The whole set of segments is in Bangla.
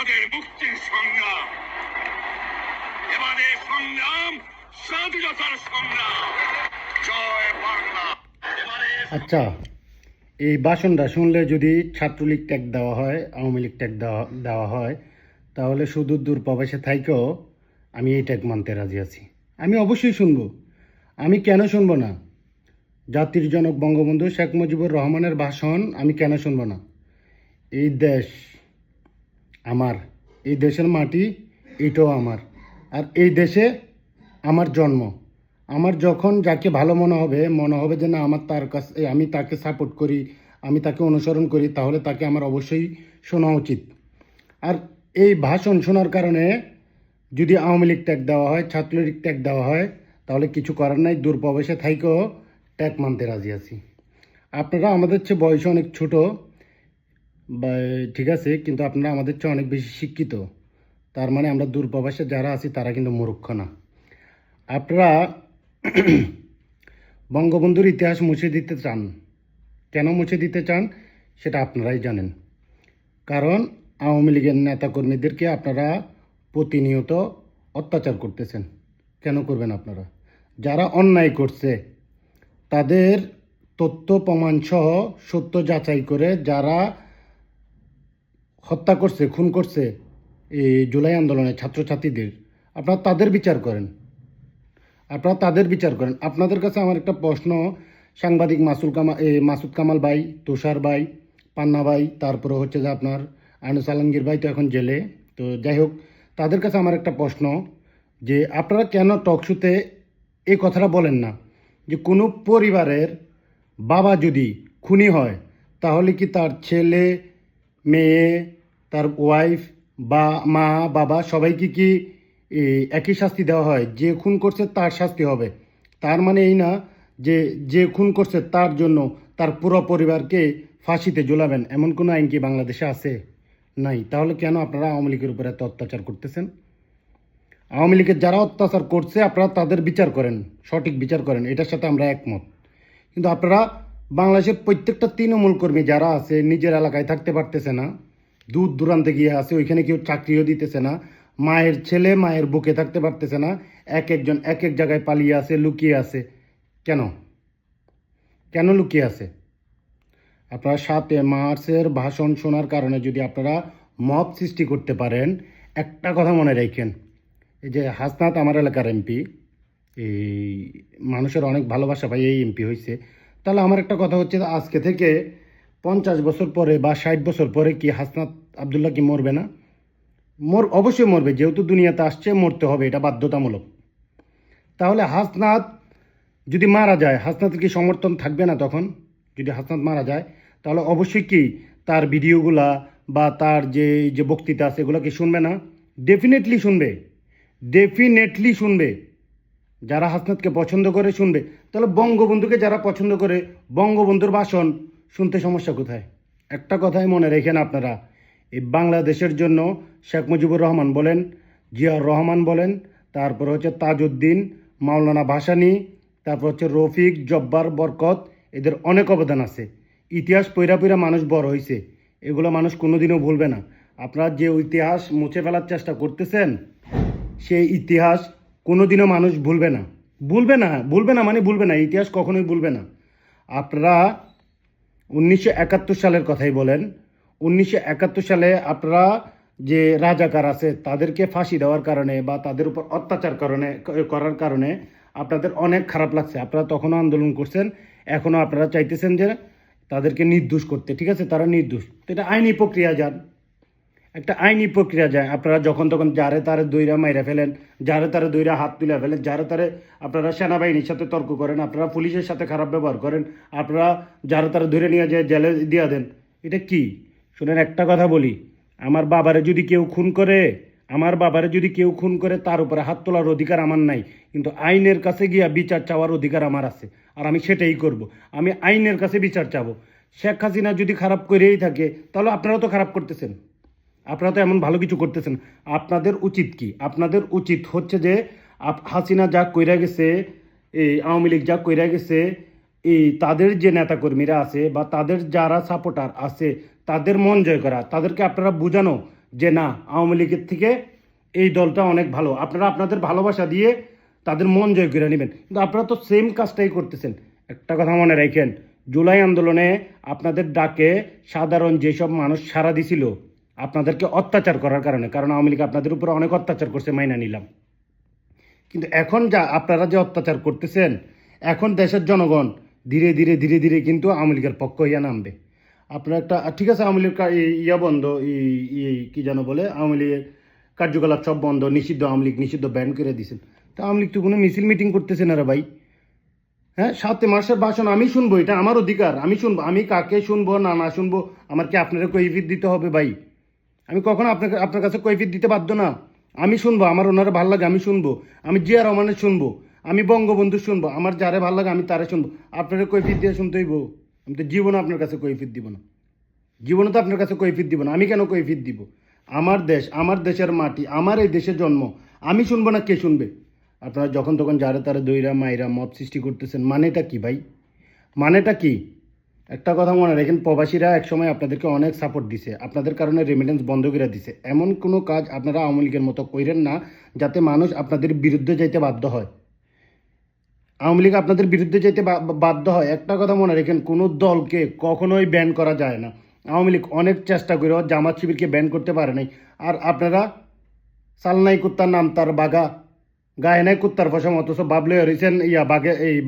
আমাদের মুক্তির সংগ্রাম, এবারে সংগ্রাম স্বাধীনতার সংগ্রাম। জয় বাংলা। আচ্ছা, এই ভাষণটা শুনলে যদি ছাত্রলীগ ট্যাগ দেওয়া হয়, আওয়ামী লীগ ট্যাগ দেওয়া হয়, তাহলে সুদূর দূর প্রবাসে থাইকেও আমি এই ট্যাগ মানতে রাজি আছি। আমি অবশ্যই শুনব। আমি কেন শুনব না? জাতির জনক বঙ্গবন্ধু শেখ মুজিবুর রহমানের ভাষণ আমি কেন শুনব না? এই দেশ আমার, এই দেশের মাটি এটাও আমার, আর এই দেশে আমার জন্ম। আমার যখন যাকে ভালো মনে হবে যে না আমার তার কাছে আমি তাকে সাপোর্ট করি, আমি তাকে অনুসরণ করি, তাহলে তাকে আমার অবশ্যই শোনা উচিত। আর এই ভাষণ শোনার কারণে যদি আওয়ামী লীগ ট্যাগ দেওয়া হয়, ছাত্রলীগ ট্যাগ দেওয়া হয়, তাহলে কিছু করার নাই, দূর প্রবেশে থাইকেও ট্যাগ মানতে রাজি আছি। আপনারা আমাদের চেয়ে বয়সে অনেক ছোট, ঠিক আছে, কিন্তু আপনারা আমাদের চেয়ে অনেক বেশি শিক্ষিত। তার মানে আমরা দূর প্রবাসে যারা আছি তারা কিন্তু মূর্খ না। আপনারা বঙ্গবন্ধুর ইতিহাস মুছে দিতে চান। কেন মুছে দিতে চান সেটা আপনারাই জানেন। কারণ আওয়ামী লীগের নেতাকর্মীদেরকে আপনারা প্রতিনিয়ত অত্যাচার করতেছেন। কেন করবেন আপনারা? যারা অন্যায় করছে তাদের তথ্য প্রমাণ সহ সত্য যাচাই করে যারা হত্যা করছে, খুন করছে এই জুলাই আন্দোলনে ছাত্রছাত্রীদের, আপনারা তাদের বিচার করেন। আপনাদের কাছে আমার একটা প্রশ্ন, সাংবাদিক মাসুদ কামাল ভাই, তুষার ভাই, পান্না ভাই, তারপরে হচ্ছে যে আপনার আইনুস আলমগীর ভাই তো এখন জেলে, তো যাই হোক, তাদের কাছে আমার একটা প্রশ্ন যে আপনারা কেন টকশোতে এই কথাটা বলেন না যে কোনো পরিবারের বাবা যদি খুনি হয় তাহলে কি তার ছেলে, মেয়ে, তার ওয়াইফ বা মা, বাবা সবাইকে কি একই শাস্তি দেওয়া হয়? যে খুন করছে তার শাস্তি হবে। তার মানে এই না যে যে খুন করছে তার জন্য তার পুরো পরিবারকে ফাঁসিতে ঝুলাবেন, এমন কোনো আইন কি বাংলাদেশে আছে? নাই। তাহলে কেন আপনারা আওয়ামী লীগের উপরে এত অত্যাচার করতেছেন? আওয়ামী লীগের যারা অত্যাচার করছে আপনারা তাদের বিচার করেন, সঠিক বিচার করেন, এটার সাথে আমরা একমত। কিন্তু আপনারা বাংলাদেশের প্রত্যেকটা তৃণমূল কর্মী যারা আছে নিজের এলাকায় থাকতে পারতেছে না, দূর দূরান্তে গিয়ে আছে, ওইখানে কেউ চাকরিও দিতেছে না, মায়ের ছেলে মায়ের বুকে থাকতে পারতেছে না, একজন এক এক জায়গায় পালিয়ে আছে, লুকিয়ে আছে। কেন কেন লুকিয়ে আছে? আপনারা 7 মার্চের ভাষণ শোনার কারণে যদি আপনারা মব সৃষ্টি করতে পারেন, একটা কথা মনে রাখেন, এই যে হাসনাত আমার এলাকার এমপি, এই মানুষের অনেক ভালোবাসা পাই এই এমপি হয়েছে, তাহলে আমার একটা কথা হচ্ছে আজকে থেকে 50 বছর পরে বা 60 বছর পরে কি হাসনাত আবদুল্লাহ কি মরবে না? অবশ্যই মরবে, যেহেতু দুনিয়াতে আসছে মরতে হবে, এটা বাধ্যতামূলক। তাহলে হাসনাত যদি মারা যায়, হাসনাতের কি সমর্থন থাকবে না তখন? যদি হাসনাত মারা যায় তাহলে অবশ্যই কি তার ভিডিওগুলা বা তার যে যে বক্তৃতা আছে এগুলো কি শুনবে না? ডেফিনেটলি শুনবে, ডেফিনেটলি শুনবে। যারা হাসনাতকে পছন্দ করে শুনবে। তাহলে বঙ্গবন্ধুকে যারা পছন্দ করে বঙ্গবন্ধুর ভাষণ শুনতে সমস্যা কোথায়? একটা কথাই মনে রেখেন আপনারা, এই বাংলাদেশের জন্য শেখ মুজিবুর রহমান বলেন, জিয়াউর রহমান বলেন, তারপর হচ্ছে তাজউদ্দিন, মাওলানা ভাসানী, তারপর হচ্ছে রফিক, জব্বার, বরকত, এদের অনেক অবদান আছে। ইতিহাস পইরা পইরা মানুষ বড় হয়েছে, এগুলো মানুষ কোনোদিনও ভুলবে না। আপনারা যে ইতিহাস মুছে ফেলার চেষ্টা করতেছেন সেই ইতিহাস কোনোদিনও মানুষ ভুলবে না, ভুলবে না, ইতিহাস কখনোই ভুলবে না। আপনারা 1971 সালের কথাই বলেন, 1971 সালে আপনারা যে রাজাকার আছে তাদেরকে ফাঁসি দেওয়ার কারণে বা তাদের উপর অত্যাচার করার কারণে আপনাদের অনেক খারাপ লাগছে। আপনারা তখনও আন্দোলন করছেন, এখনও আপনারা চাইতেছেন যে তাদেরকে নির্দোষ করতে। ঠিক আছে, তারা নির্দোষ, তো এটা আইনি প্রক্রিয়া যান, একটা আইনি প্রক্রিয়া যায়। আপনারা যখন তখন যারে তারে দইরা মাইরা ফেলেন, যারে তারে দইরা হাত তুলে ফেলেন, যারে তারে আপনারা সেনাবাহিনীর সাথে তর্ক করেন, আপনারা পুলিশের সাথে খারাপ ব্যবহার করেন, আপনারা যারে তারে ধরে নিয়ে যায় জেলে দিয়ে দেন। এটা কি? শুনেন, একটা কথা বলি, আমার বাবারে যদি কেউ খুন করে তার উপরে হাত তোলার অধিকার আমার নাই, কিন্তু আইনের কাছে গিয়া বিচার চাওয়ার অধিকার আমার আছে, আর আমি সেটাই করব। আমি আইনের কাছে বিচার চাবো। শেখ হাসিনা যদি খারাপ করেই থাকে তাহলে আপনারাও তো খারাপ করতেছেন, আপনারা তো এমন ভালো কিছু করতেছেন। আপনাদের উচিত কি? আপনাদের উচিত হচ্ছে যে হাসিনা যা কইরা গেছে, এই আওয়ামী লীগ যা কইরা গেছে, এই তাদের যে নেতাকর্মীরা আছে বা তাদের যারা সাপোর্টার আছে তাদের মন জয় করা, তাদেরকে আপনারা বোঝানো যে না আওয়ামী লীগের থেকে এই দলটা অনেক ভালো, আপনারা আপনাদের ভালোবাসা দিয়ে তাদের মন জয় করে নেবেন, কিন্তু আপনারা তো সেম কাজটাই করতেছেন। একটা কথা মনে রাখেন, জুলাই আন্দোলনে আপনাদের ডাকে সাধারণ যেসব মানুষ সাড়া দিছিল আপনাদেরকে অত্যাচার করার কারণে, কারণ আওয়ামী লীগ আপনাদের উপরে অনেক অত্যাচার করছে, মাইনা নিলাম। কিন্তু এখন যা আপনারা যে অত্যাচার করতেছেন, এখন দেশের জনগণ ধীরে ধীরে ধীরে ধীরে কিন্তু আওয়ামী লীগের পক্ষ হইয়া নামবে। আপনার একটা ঠিক আছে, আওয়ামী লীগ ইয়া বন্ধ, কি যেন বলে, আওয়ামী লীগের কার্যকলাপ সব বন্ধ, নিষিদ্ধ, আওয়ামী লীগ নিষিদ্ধ ব্যান করে দিয়েছেন। তো আওয়ামী লীগ তো কোনো মিছিল মিটিং করতেছে না রে ভাই। হ্যাঁ, 7 মাসের ভাষণ আমি শুনবো, এটা আমার অধিকার, আমি শুনবো। আমি কাকে শুনবো না না শুনবো আমার কি আপনারা কৈফিয়ত দিতে হবে ভাই? আমি কখনো আপনার কাছে কৈফিয়ত দিতে বাধ্য না। আমি শুনবো, আমার ওনারা ভালো লাগে আমি শুনবো, আমি জিয়া রহমানের শুনবো, আমি বঙ্গবন্ধু শুনবো, আমার যারে ভালো লাগে আমি তারে শুনবো। আপনারা কৈফিয়ত দিয়ে শুনতে হইব? আমি তো জীবনে আপনার কাছে কৈফিয়ত দিব না, জীবনে তো আপনার কাছে কৈফিয়ত দিব না। আমি কেন কৈফিয়ত দিব? আমার দেশ, আমার দেশের মাটি, আমার এই দেশে জন্ম, আমি শুনবো না কে শুনবে? আপনারা যখন তখন যারে তারে দইরা মাইরা মত সৃষ্টি করতেছেন, মানেটা কি ভাই? মানেটা কি? একটা কথা মনে রাখেন, প্রবাসীরা একসময় আপনাদেরকে অনেক সাপোর্ট দিছে, আপনাদের কারণে রেমিটেন্স বন্ধ করে দিছে। এমন কোনো কাজ আপনারা আওয়ামী লীগের মতো কইরেন না যাতে মানুষ আপনাদের বিরুদ্ধে যাইতে বাধ্য হয়। আওয়ামী লীগ আপনাদের বিরুদ্ধে যেতে বাধ্য হয়। একটা কথা মনে রাখেন, কোনো দলকে কখনোই ব্যান করা যায় না। আওয়ামী লীগ অনেক চেষ্টা করে জামাত শিবিরকে ব্যান করতে পারে নাই। আর আপনারা সালনাই কুত্তার নাম তার বাঘা, গায়ে নাই কুত্তার পশম, অথচ বাবলে হয়েছেন এই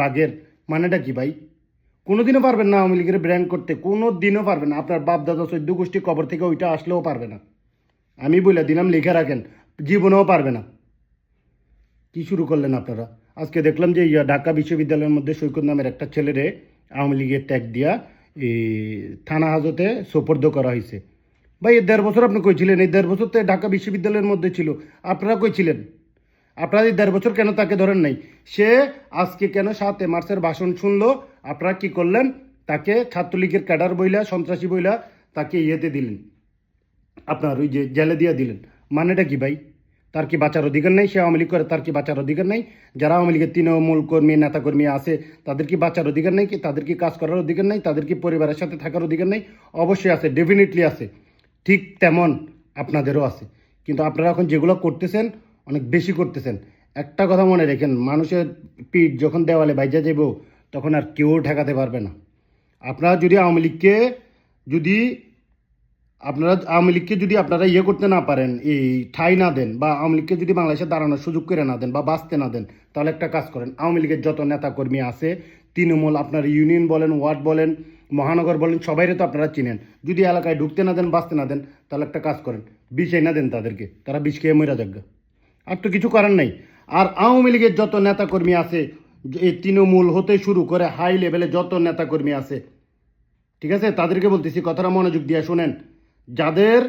বাঘের। মানেটা কি ভাই? কোনোদিনও পারবেন না আওয়ামী লীগের ব্র্যান্ড করতে, কোনো দিনও পারবেন না। আপনার বাপ দাদা 14 গোষ্ঠী কবর থেকে ওইটা আসলেও পারবে না। আমি বলে দিলাম, লিখে রাখেন, জীবনেও পারবে না। কি শুরু করলেন আপনারা? আজকে দেখলাম যে ঢাকা বিশ্ববিদ্যালয়ের মধ্যে সৈকত নামের একটা ছেলেরে আওয়ামী লীগের ট্যাগ দিয়া এই থানা হাজতে সোপর্দ করা হয়েছে। ভাই, এই 1.5 বছর আপনি কই ছিলেন? এই 1.5 বছর তো ঢাকা বিশ্ববিদ্যালয়ের মধ্যে ছিল, আপনারা কই ছিলেন? আপনারা এই 1.5 বছর কেন তাকে ধরেন নাই? সে আজকে কেন 7 মার্চের ভাষণ শুনলো, আপনারা কি করলেন? তাকে ছাত্রলীগের ক্যাডার বইলা, সন্ত্রাসী বইলা তাকে ইয়েতে দিলেন, আপনার ওই যে জেলে দিয়ে দিলেন। মানেটা কি ভাই? তার কি বাঁচার অধিকার নেই? সে আওয়ামী লীগ করে, তার কি বাঁচার অধিকার নেই? যারা আওয়ামী লীগের তৃণমূল কর্মী, নেতাকর্মী আছে, তাদের কি বাঁচার অধিকার নেই? কি তাদের কি কাজ করার অধিকার নেই? তাদের কি পরিবারের সাথে থাকার অধিকার নেই? অবশ্যই আছে, ডেফিনেটলি আছে। ঠিক তেমন আপনাদেরও আছে। কিন্তু আপনারা এখন যেগুলো করতেছেন অনেক বেশি করতেছেন। একটা কথা মনে রেখেন, মানুষের পিঠ যখন দেওয়ালে বাইজা যাব তখন আর কেউ ঠেকাতে পারবে না। আপনারা যদি আওয়ামী লীগকে যদি আপনারা ইয়ে করতে না পারেন, এই ঠাই না দেন, বা আওয়ামী লীগকে যদি বাংলাদেশে দাঁড়ানোর সুযোগ করে না দেন বা বাঁচতে না দেন, তাহলে একটা কাজ করেন, আওয়ামী লীগের যত নেতাকর্মী আছে, তৃণমূল, আপনার ইউনিয়ন বলেন, ওয়ার্ড বলেন, মহানগর বলেন, সবাইরে তো আপনারা চিনেন। যদি এলাকায় ঢুকতে না দেন, বাঁচতে না দেন, তাহলে একটা কাজ করেন, বিষ না দেন তাদেরকে, তারা বিষ খেয়ে মরা যাবে। আর তো কিছু করার নাই। আর আওয়ামী লীগের যত নেতাকর্মী আছে, এই তৃণমূল হতে শুরু করে হাই লেভেলে যত নেতাকর্মী আছে, ঠিক আছে, তাদেরকে বলতেছি, কথাটা মনোযোগ দিয়ে শোনেন। যাদের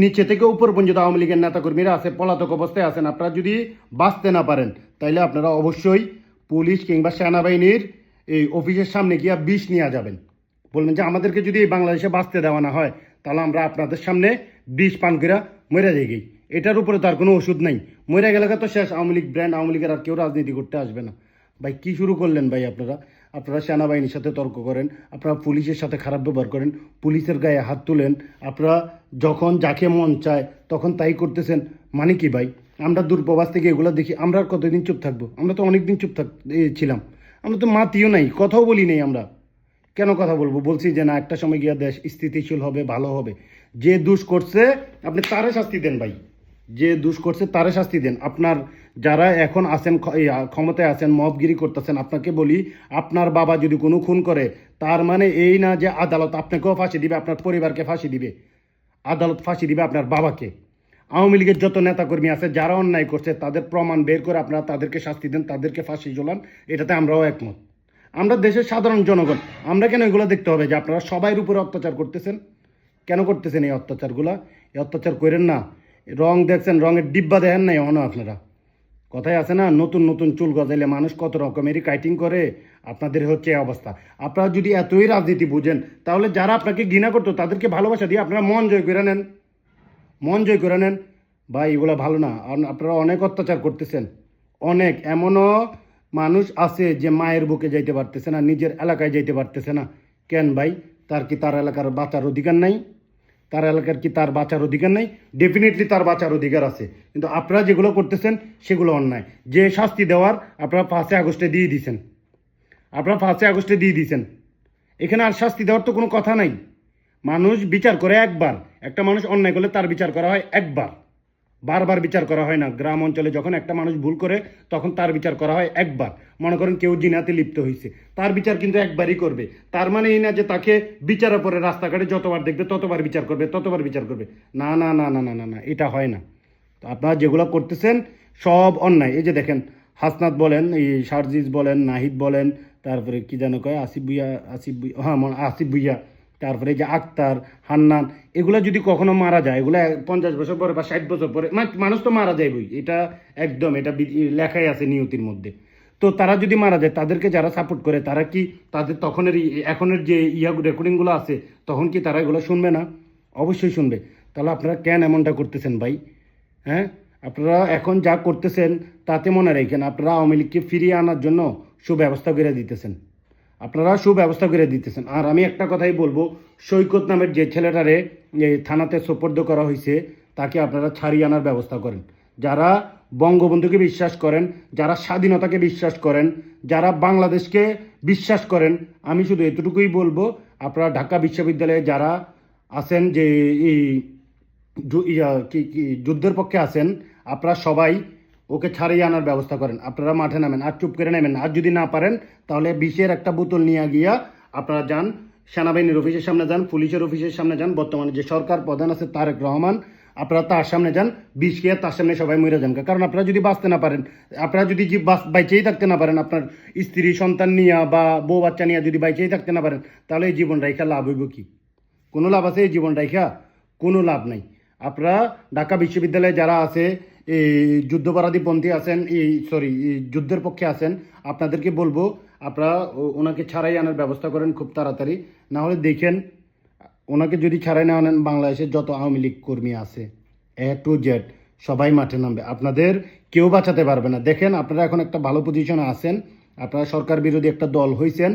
নিচে থেকে উপর পর্যন্ত আওয়ামী লীগের নেতাকর্মীরা আছে, পলাতক অবস্থায় আছেন, আপনারা যদি বাঁচতে না পারেন, তাইলে আপনারা অবশ্যই পুলিশ কিংবা সেনাবাহিনীর এই অফিসের সামনে গিয়া বিষ নিয়ে যাবেন। বলবেন যে আমাদেরকে যদি এই বাংলাদেশে বাঁচতে দেওয়া না হয়, তাহলে আমরা আপনাদের সামনে বিষ পান করে মরে যাই। এটার উপরে তার কোনো ওষুধ নাই। মরে গেলে তো শেষ, আওয়ামী লীগ ব্র্যান্ড, আওয়ামী লীগের আর কেউ রাজনীতি করতে আসবে না। ভাই, কি শুরু করলেন ভাই আপনারা? আপনারা সেনাবাহিনীর সাথে তর্ক করেন, আপনারা পুলিশের সাথে খারাপ ব্যবহার করেন, পুলিশের গায়ে হাত তুলেন, আপনারা যখন যাকে মন চায় তখন তাই করতেছেন। মানে কি ভাই? আমরা দূরপ্রবাস থেকে এগুলো দেখি, আমরা আর কতদিন চুপ থাকবো? আমরা তো অনেকদিন চুপ ছিলাম, আমরা তো মাতিও নাই, কথাও বলি নাই। আমরা কেন কথা বলবো? বলছি যে না, একটা সময় গিয়া দেশ স্থিতিশীল হবে, ভালো হবে। যে দুষ করছে আপনি তারে শাস্তি দেন ভাই, যে দুষ করছে তারে শাস্তি দেন। আপনার যারা এখন আছেন, ক্ষমতায় আছেন, মবগিরি করতেছেন, আপনাকে বলি, আপনার বাবা যদি কোনো খুন করে, তার মানে এই না যে আদালত আপনাকেও ফাঁসি দিবে, আপনার পরিবারকে ফাঁসি দিবে, আদালত ফাঁসি দিবে আপনার বাবাকে। আওয়ামী লীগের যত নেতাকর্মী আছে যারা অন্যায় করছে, তাদের প্রমাণ বের করে আপনারা তাদেরকে শাস্তি দেন, তাদেরকে ফাঁসি ঝোলান। এটাতে আমরাও একমত। আমরা দেশের সাধারণ জনগণ, আমরা কেন এগুলো দেখতে হবে যে আপনারা সবাইয়ের উপরে অত্যাচার করতেছেন? কেন করতেছেন এই অত্যাচারগুলা? এই অত্যাচার করেন না। রং দেখছেন, রঙের ডিব্বা দেখেন নাই এখনো আপনারা? কথায় আছে না, নতুন নতুন চুল গজাইলে মানুষ কত রকমেরই কাইটিং করে। আপনাদের হচ্ছে এই অবস্থা। আপনারা যদি এতই রাজনীতি বুঝেন, তাহলে যারা আপনাকে ঘৃণা করতো তাদেরকে ভালোবাসা দিয়ে আপনারা মন জয় করে নেন, মন জয় করে নেন। ভাই, এগুলো ভালো না। আপনারা অনেক অত্যাচার করতেছেন, অনেক। এমনও মানুষ আছে যে মায়ের বুকে যাইতে পারতেছে না, নিজের এলাকায় যাইতে পারতেছে না। কেন ভাই? তার কি তার এলাকার বাঁচার অধিকার নাই? তার এলাকার কি তার বাঁচার অধিকার নেই? ডেফিনেটলি তার বাঁচার অধিকার আছে, কিন্তু আপনারা যেগুলো করতেছেন সেগুলো অন্যায়। যে শাস্তি দেওয়ার আপনারা 5 আগস্টে দিয়ে দিয়েছেন, আপনারা 5 আগস্টে দিয়ে দিয়েছেন। এখানে আর শাস্তি দেওয়ার তো কোনো কথা নাই। মানুষ বিচার করে একবার, একটা মানুষ অন্যায় করলে তার বিচার করা হয় একবার, বারবার বিচার করা হয় না। গ্রাম অঞ্চলে যখন একটা মানুষ ভুল করে তখন তার বিচার করা হয় একবার। মনে করেন কেউ জিনাতে লিপ্ত হয়েছে, তার বিচার কিন্তু একবারই করবে। তার মানে এই না যে তাকে বিচারের পরে রাস্তাঘাটে যতবার দেখবে ততবার বিচার করবে, ততবার বিচার করবে। না না না না না না না, এটা হয় না। তো আপনারা যেগুলো করতেছেন সব অন্যায়। এই যে দেখেন, হাসনাত বলেন, এই সার্জিস বলেন, নাহিদ বলেন, তারপরে কি যেন কয় আসিফ ভুইয়া, আসিফ ভুইয়া, তারপরে যে আক্তার, হান্নান, এগুলো যদি কখনো মারা যায়, এগুলো 50 বছর পরে বা 60 বছর পরে মানুষ তো মারা যায় বই, এটা একদম, এটা লেখাই আছে নিয়তির মধ্যে। তো তারা যদি মারা যায়, তাদেরকে যারা সাপোর্ট করে তারা কি তাদের এখনের যে রেকর্ডিংগুলো আছে তখন কি তারা এগুলো শুনবে না? অবশ্যই শুনবে। তাহলে আপনারা কেন এমনটা করতেছেন ভাই? হ্যাঁ, আপনারা এখন যা করতেছেন তাতে মনে রাখেন আপনারা আওয়ামী লীগকে ফিরিয়ে আনার জন্য সুব্যবস্থা করে দিতেছেন, আপনারা সুব্যবস্থা করে দিতেছেন। আর আমি একটা কথাই বলবো, সৈকত নামের যে ছেলেটারে এই থানাতে সোপর্দ করা হয়েছে তাকে আপনারা ছাড়িয়ে আনার ব্যবস্থা করেন। যারা বঙ্গবন্ধুকে বিশ্বাস করেন, যারা স্বাধীনতাকে বিশ্বাস করেন, যারা বাংলাদেশকে বিশ্বাস করেন, আমি শুধু এতটুকুই বলবো, আপনারা ঢাকা বিশ্ববিদ্যালয়ে যারা আছেন, যে এই যুদ্ধের পক্ষে আছেন, আপনারা সবাই ওকে ছাড়িয়ে আনার ব্যবস্থা করেন। আপনারা মাঠে নামেন, আর চুপ করে নেবেন। আর যদি না পারেন তাহলে বিষের একটা বোতল নিয়ে গিয়া আপনারা যান, সেনাবাহিনীর অফিসের সামনে যান, পুলিশের অফিসের সামনে যান, বর্তমানে যে সরকার প্রধান আছে তারেক রহমান, আপনারা তার সামনে যান, বিষ খেয়ে তার সামনে সবাই মরে যান। কারণ আপনারা যদি বাঁচতে না পারেন, আপনারা যদি বাইচেই থাকতে না পারেন, আপনার স্ত্রী সন্তান নিয়ে বা বউ বাচ্চা নিয়ে যদি বাইচেই থাকতে না পারেন, তাহলে এই জীবন রাইখা লাভ হইব কি? কোনো লাভ আছে এই জীবন রাইখা? কোনো লাভ নাই। আপনারা ঢাকা বিশ্ববিদ্যালয়ে যারা আছে, এই যুদ্ধপরাধীপন্থী আছেন, যুদ্ধের পক্ষে আছেন, আপনাদেরকে বলবো আপনারা ওনাকে ছাড়াই আনার ব্যবস্থা করেন খুব তাড়াতাড়ি। না হলে দেখেন, ওনাকে যদি ছাড়াই না আনেন, বাংলাদেশের যত আওয়ামী লীগ কর্মী আছে A to Z সবাই মাঠে নামবে, আপনাদের কেউ বাঁচাতে পারবে না। দেখেন, আপনারা এখন একটা ভালো পজিশনে আছেন, আপনারা সরকার বিরোধী একটা দল হয়েছেন,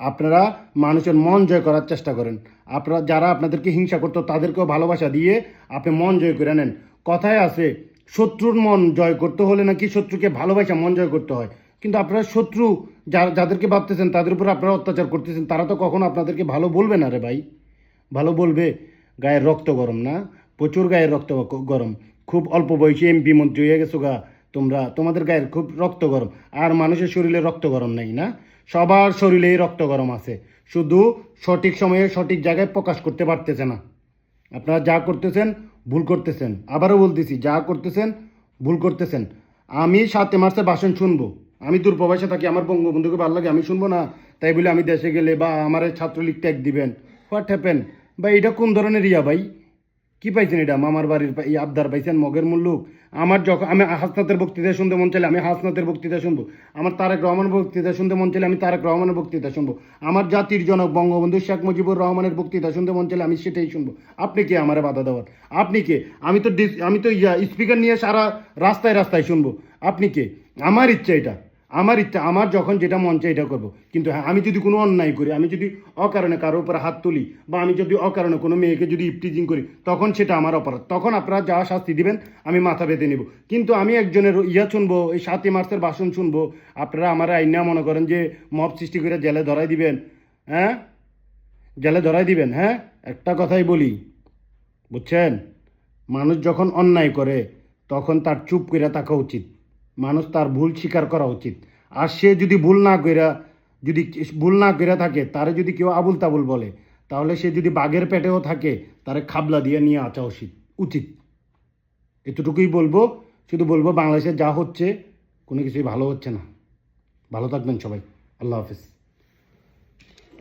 আপনারা মানুষের মন জয় করার চেষ্টা করেন। আপনারা যারা আপনাদেরকে হিংসা করতো তাদেরকেও ভালোবাসা দিয়ে আপনি মন জয় করে নেন। কথায় আছে, শত্রুর মন জয় করতে হলে নাকি শত্রুকে ভালোবাসা মন জয় করতে হয়। কিন্তু আপনারা শত্রু যাদেরকে ভাবতেছেন তাদের উপর আপনারা অত্যাচার করতেছেন, তারা তো কখনো আপনাদেরকে ভালো বলবে না রে ভাই। ভালো বলবে? গায়ের রক্ত গরম না, প্রচুর গায়ের রক্ত গরম। খুব অল্প বয়সে এমপি মন্ত্রী হয়ে গেছো গা তোমাদের গায়ের খুব রক্ত গরম। আর মানুষের শরীরে রক্ত গরম নেই না, সবার শরীরেই রক্ত গরম আছে, শুধু সঠিক সময়ে সঠিক জায়গায় প্রকাশ করতে পারতেছে না। আপনারা যা করতেছেন ভুল করতেছেন, আবারও বলতেছি, যা করতেছেন ভুল করতেছেন। আমি 7 মার্চের ভাষণ শুনবো, আমি দূরপ্রবাসে থাকি, আমার বঙ্গবন্ধুকে ভালো লাগে, আমি শুনবো না তাই বলে আমি দেশে গেলে বা আমার ছাত্রলীগ ট্যাগ দিবেন? হোয়াট হ্যাপেন ভাই? এটা কোন ধরনের ইয়া ভাই? কি পাইছেন এটা? মামার বাড়ির আবদার পাইছেন, মগের মুল্লুক? আমার যখন আমি হাসনাতের বক্তৃতা শুনতে মন চাইলে আমি হাসনাতের বক্তৃতা শুনবো, আমার তারেক রহমানের বক্তৃতা শুনতে মন চাইলে আমি তারেক রহমানের বক্তৃতা শুনবো, আমার জাতির জনক বঙ্গবন্ধু শেখ মুজিবুর রহমানের বক্তৃতা শুনতে মন চাইলে আমি সেটাই শুনবো। আপনি কে আমারে বাধা দেওয়ার? আপনি কে? আমি তো স্পিকার নিয়ে সারা রাস্তায় রাস্তায় শুনবো। আপনি কে? আমার ইচ্ছা এটা, আমার ইচ্ছা, আমার যখন যেটা মন চাই এটা করবো। কিন্তু হ্যাঁ, আমি যদি কোনো অন্যায় করি, আমি যদি অকারণে কারোর উপর হাত তুলি, বা আমি যদি অকারণে কোনো মেয়েকে যদি ইফটিজিং করি, তখন সেটা আমার অপরাধ। তখন আপনারা যা শাস্তি দিবেন আমি মাথা পেতে নেব। কিন্তু আমি একজনের শুনবো, এই 7 মার্চের ভাষণ শুনবো, আপনারা আমার আইনা মনে করেন যে মব সৃষ্টি করে জেলে ধরাই দিবেন? হ্যাঁ, জেলে ধরাই দিবেন? হ্যাঁ, একটা কথাই বলি, বুঝছেন? মানুষ যখন অন্যায় করে তখন তার চুপ করে থাকা উচিত, মানুষ তার ভুল স্বীকার করা উচিত। আর সে যদি ভুল না করে থাকে, তারে যদি কেউ আবুল তাবুল বলে, তাহলে সে যদি বাঘের পেটেও থাকে তারে খাবলা দিয়ে নিয়ে আসা উচিত। এতটুকুই বলবো। শুধু বলবো, বাংলাদেশে যা হচ্ছে কোনো কিছুই ভালো হচ্ছে না। ভালো থাকবেন সবাই। আল্লাহ হাফিজ।